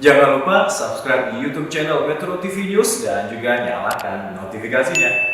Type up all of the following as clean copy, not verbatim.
Jangan lupa subscribe di YouTube channel Metro TV News dan juga nyalakan notifikasinya.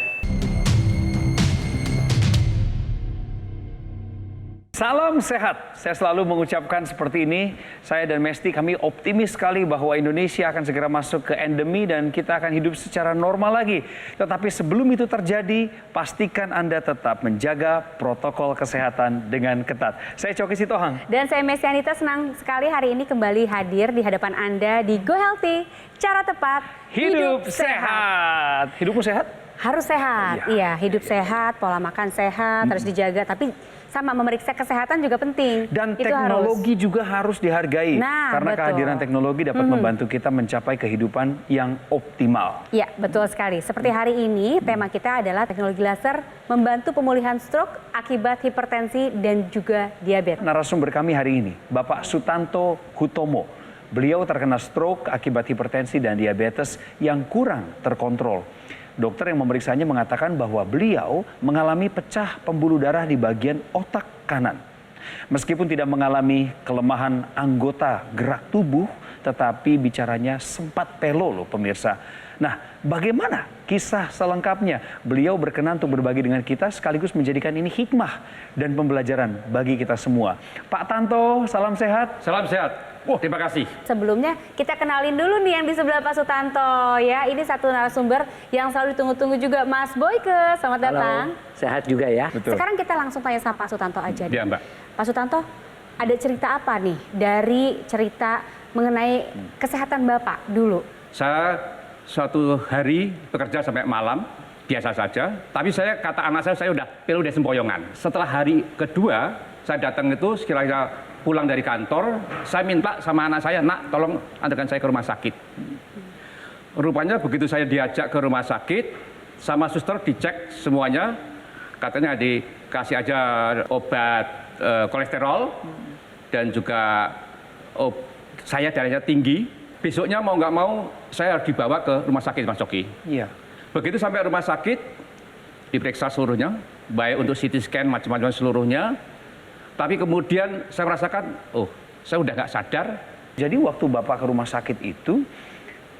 Salam sehat, saya selalu mengucapkan seperti ini. Saya dan Mesti kami optimis sekali bahwa Indonesia akan segera masuk ke endemi dan kita akan hidup secara normal lagi. Tetapi sebelum itu terjadi, pastikan Anda tetap menjaga protokol kesehatan dengan ketat. Saya Coki Sitohang. Dan saya Mesti Anita, senang sekali hari ini kembali hadir di hadapan Anda di Go Healthy. Cara tepat, Hidup sehat. Hidupmu sehat? Harus sehat, iya, hidup sehat, pola makan sehat, harus dijaga. Tapi sama memeriksa kesehatan juga penting. Dan itu teknologi juga harus dihargai. Nah, karena betul. kehadiran teknologi dapat membantu kita mencapai kehidupan yang optimal. Ya, betul sekali. Seperti hari ini, tema kita adalah teknologi laser membantu pemulihan stroke akibat hipertensi dan juga diabetes. Narasumber kami hari ini, Bapak Sutanto Hutomo. Beliau terkena stroke akibat hipertensi dan diabetes yang kurang terkontrol. Dokter yang memeriksanya mengatakan bahwa beliau mengalami pecah pembuluh darah di bagian otak kanan. Meskipun tidak mengalami kelemahan anggota gerak tubuh, tetapi bicaranya sempat pelo loh pemirsa. Nah, bagaimana kisah selengkapnya? Beliau berkenan untuk berbagi dengan kita sekaligus menjadikan ini hikmah dan pembelajaran bagi kita semua. Pak Tanto, salam sehat. Salam sehat. Terima kasih. Sebelumnya kita kenalin dulu nih yang di sebelah Pak Sutanto ya. Ini satu narasumber yang selalu ditunggu-tunggu juga, Mas Boyke. Selamat datang. Sehat juga ya. Betul. Sekarang kita langsung tanya sama Pak Sutanto aja. Ya, Mbak. Pak Sutanto, ada cerita apa nih dari cerita mengenai kesehatan Bapak dulu? Saya suatu hari bekerja sampai malam, biasa saja. Tapi kata anak saya udah pilu udah sempoyongan. Setelah hari kedua, saya datang itu sekiranya pulang dari kantor, saya minta sama anak saya, nak tolong antarkan saya ke rumah sakit. Rupanya begitu saya diajak ke rumah sakit, sama suster dicek semuanya, katanya dikasih aja obat kolesterol, dan juga saya darahnya tinggi. Besoknya mau nggak mau saya harus dibawa ke rumah sakit, Mas Coki. Iya. Begitu sampai rumah sakit, diperiksa seluruhnya, baik untuk CT scan macam-macam seluruhnya. Tapi kemudian saya merasakan, saya udah nggak sadar. Jadi waktu Bapak ke rumah sakit itu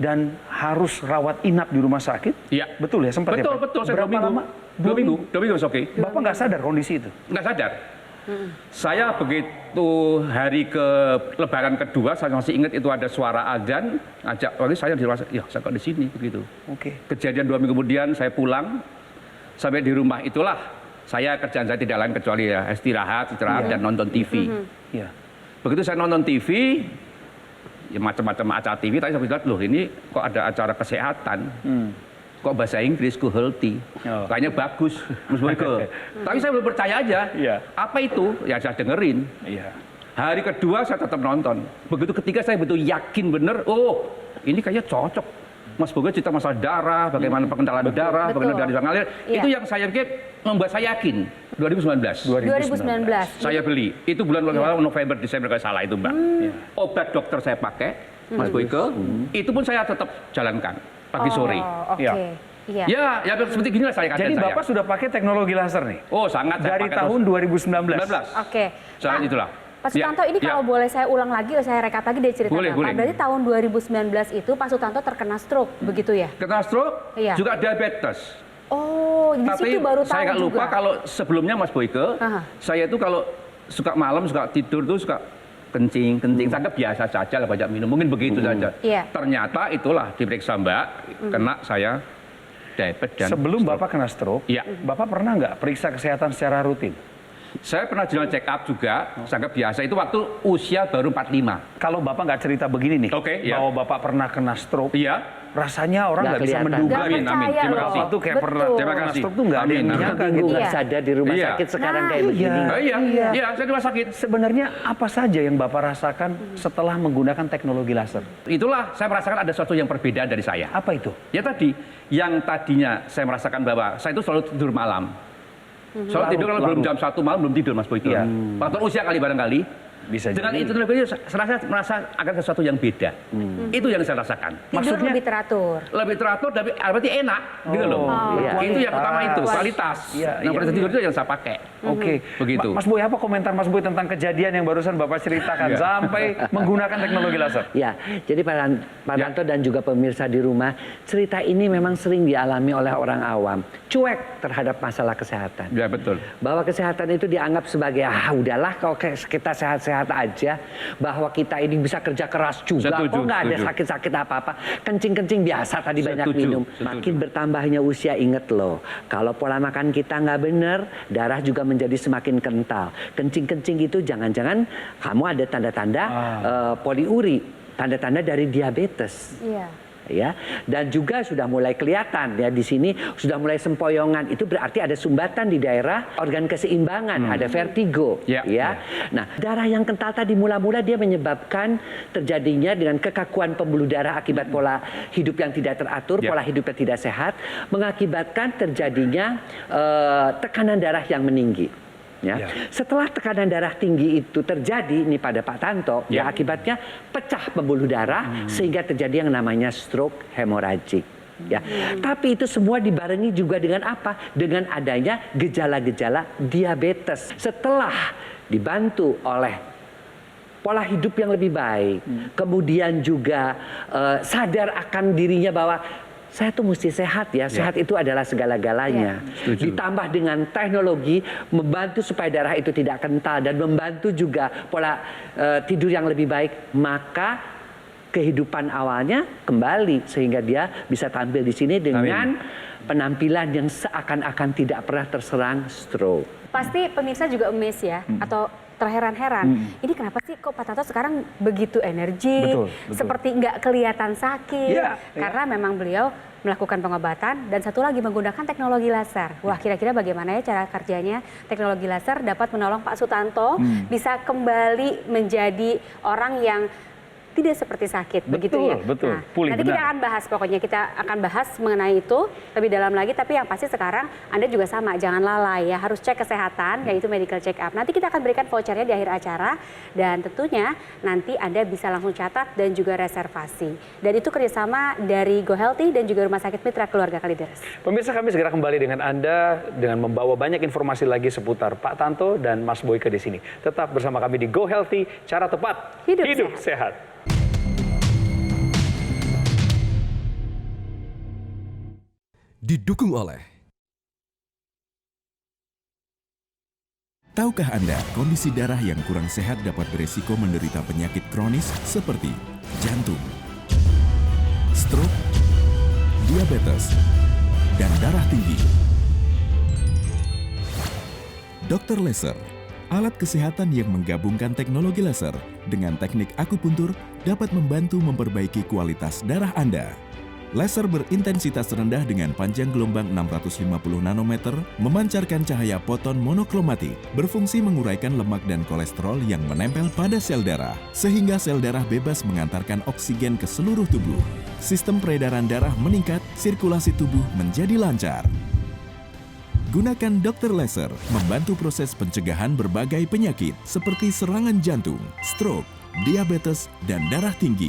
dan harus rawat inap di rumah sakit, Iya. betul ya sempat Betul, ya Pak? betul. Saya Berapa lama? 2 minggu, Mas Coki. Bapak nggak sadar kondisi itu? Nggak sadar. Saya begitu hari ke Lebaran kedua, saya masih ingat itu ada suara adzan, ngajak lagi saya di rumah sakit, ya saya kok di sini begitu. Oke. Kejadian 2 minggu kemudian saya pulang, sampai di rumah itulah saya kerjaan saya tidak lain kecuali ya istirahat dan nonton TV. Iya. Begitu saya nonton TV, ya macam-macam acara TV, tadi saya bilang, loh ini kok ada acara kesehatan. Kok bahasa Inggris, Go Healthy. Oh. Kayaknya bagus, Mas Boyke. Tapi saya belum percaya aja. Iya. Apa itu? Ya saya dengerin. Iya. Hari kedua saya tetap nonton. Begitu ketiga saya betul yakin bener, ini kayaknya cocok. Mas Boyke cerita masalah darah, bagaimana pengendalian darah, bagaimana darah bisa ngalir. Iya. Itu yang saya pikir membuat saya yakin. 2019. 2019. Saya beli. Itu bulan November, Desember kalau salah itu, Mbak. Obat dokter saya pakai, Mas Boyke. Itu pun saya tetap jalankan pagi sore. Oke. Iya. Iya. Ya seperti ginilah saya Jadi keadaan saya. Bapak sudah pakai teknologi laser nih? Sangat. saya Dari pakai tahun 2019? 2019. Oke. Soal Pak, itulah. Pak Sutanto, ini kalau boleh saya ulang lagi, saya rekap lagi dari cerita Boleh, Bapak. boleh. Berarti tahun 2019 itu Pak Sutanto terkena stroke, begitu ya? Kena stroke, Iya. juga diabetes. Oh, di Tapi situ baru tahu saya nggak lupa juga. kalau sebelumnya Mas Boyke, Aha. saya itu kalau suka malam, suka tidur tuh suka kencing. Saya anggap biasa saja lah, banyak minum, mungkin begitu saja. Iya. Ternyata itulah diperiksa Mbak, kena saya diabetes dan Sebelum stroke. Bapak kena stroke, Iya. Bapak pernah nggak periksa kesehatan secara rutin? Saya pernah jalan check up juga, saya anggap biasa. Itu waktu usia baru 45. Kalau Bapak nggak cerita begini nih, Oke, iya. bahwa Bapak pernah kena stroke, Iya. rasanya orang Nggak nggak bisa kelihatan. menduga. Nggak Amin, amin. percaya Terima loh. kasih. Bapak tuh kayak Betul. pernah Terima kena kasih. stroke tuh nggak ada yang Amin, amin. menyangka Minggu gitu. nggak Iya. sadar di rumah Iya. sakit sekarang Nah, kayak begini. Iya, saya di rumah sakit. Sebenarnya apa saja yang Bapak rasakan setelah menggunakan teknologi laser? Itulah saya merasakan ada sesuatu yang berbeda dari saya. Apa itu? Ya tadi, yang tadinya saya merasakan bahwa saya itu selalu tidur malam. Selalu tidur kalau belum jam 1 malam belum tidur, Mas Boyke. Iya. Faktor usia kali barangkali. Bisa Dengan jadi. itu saya merasa akan sesuatu yang beda. Itu yang saya rasakan. Tidur lebih teratur. Lebih teratur, tapi berarti enak, gitu loh. iya. Itu yang utama itu, Kualitas. kualitas. Iya, Nah, iya. kualitas tidur itu yang saya pakai. Oke, Begitu. Mas Boy, apa komentar Mas Boy tentang kejadian yang barusan Bapak ceritakan Iya. sampai menggunakan teknologi laser? Ya, jadi Pak Tanto dan juga pemirsa di rumah, cerita ini memang sering dialami oleh orang awam. Cuek terhadap masalah kesehatan. Ya, betul. Bahwa kesehatan itu dianggap sebagai, udahlah kalau kita sehat-sehat aja. Bahwa kita ini bisa kerja keras juga. Setuju, Kok nggak ada setuju. sakit-sakit apa-apa. Kencing-kencing biasa tadi banyak Setuju, minum. setuju. Makin bertambahnya usia, inget loh. Kalau pola makan kita nggak bener, darah juga menjadi semakin kental. Kencing-kencing itu jangan-jangan kamu ada tanda-tanda poliuri. Tanda-tanda dari diabetes. Iya. Ya, dan juga sudah mulai kelihatan ya di sini sudah mulai sempoyongan, itu berarti ada sumbatan di daerah organ keseimbangan, ada vertigo, Ya. Nah, darah yang kental tadi mula-mula dia menyebabkan terjadinya dengan kekakuan pembuluh darah akibat pola hidup yang tidak teratur, Ya. pola hidup yang tidak sehat, mengakibatkan terjadinya tekanan darah yang meninggi. Ya. Setelah tekanan darah tinggi itu terjadi nih pada Pak Tanto, ya akibatnya pecah pembuluh darah sehingga terjadi yang namanya stroke hemoragik. Ya. Tapi itu semua dibarengi juga dengan apa? Dengan adanya gejala-gejala diabetes. Setelah dibantu oleh pola hidup yang lebih baik, kemudian juga sadar akan dirinya bahwa saya tuh mesti sehat ya. Sehat itu adalah segala-galanya. Ditambah dengan teknologi membantu supaya darah itu tidak kental dan membantu juga pola tidur yang lebih baik, maka kehidupan awalnya kembali sehingga dia bisa tampil di sini dengan penampilan yang seakan-akan tidak pernah terserang stroke. Pasti pemirsa juga amazed ya, atau terheran-heran. Ini kenapa sih kok Pak Tanto sekarang begitu energi, Betul. seperti nggak kelihatan sakit, Iya, karena memang beliau melakukan pengobatan dan satu lagi menggunakan teknologi laser. Wah, kira-kira bagaimana ya cara kerjanya teknologi laser dapat menolong Pak Sutanto bisa kembali menjadi orang yang tidak seperti sakit, begitu ya? Betul. Nah, Pulih, nanti kita benar. akan bahas, pokoknya kita akan bahas mengenai itu lebih dalam lagi, tapi yang pasti sekarang Anda juga sama, jangan lalai ya, harus cek kesehatan, yaitu medical check up. Nanti kita akan berikan vouchernya di akhir acara, dan tentunya nanti Anda bisa langsung catat dan juga reservasi. Dan itu kerjasama dari Go Healthy dan juga Rumah Sakit Mitra Keluarga Kalideres. Pemirsa, kami segera kembali dengan Anda dengan membawa banyak informasi lagi seputar Pak Tanto dan Mas Boyke di sini. Tetap bersama kami di Go Healthy, cara tepat Hidup sehat. Didukung oleh. Tahukah Anda, kondisi darah yang kurang sehat dapat beresiko menderita penyakit kronis seperti jantung, stroke, diabetes, dan darah tinggi. Dr. Laser, alat kesehatan yang menggabungkan teknologi laser dengan teknik akupuntur dapat membantu memperbaiki kualitas darah Anda. Laser berintensitas rendah dengan panjang gelombang 650 nanometer memancarkan cahaya foton monokromatik, berfungsi menguraikan lemak dan kolesterol yang menempel pada sel darah, sehingga sel darah bebas mengantarkan oksigen ke seluruh tubuh. Sistem peredaran darah meningkat, sirkulasi tubuh menjadi lancar. Gunakan Dr. Laser membantu proses pencegahan berbagai penyakit seperti serangan jantung, stroke, diabetes, dan darah tinggi.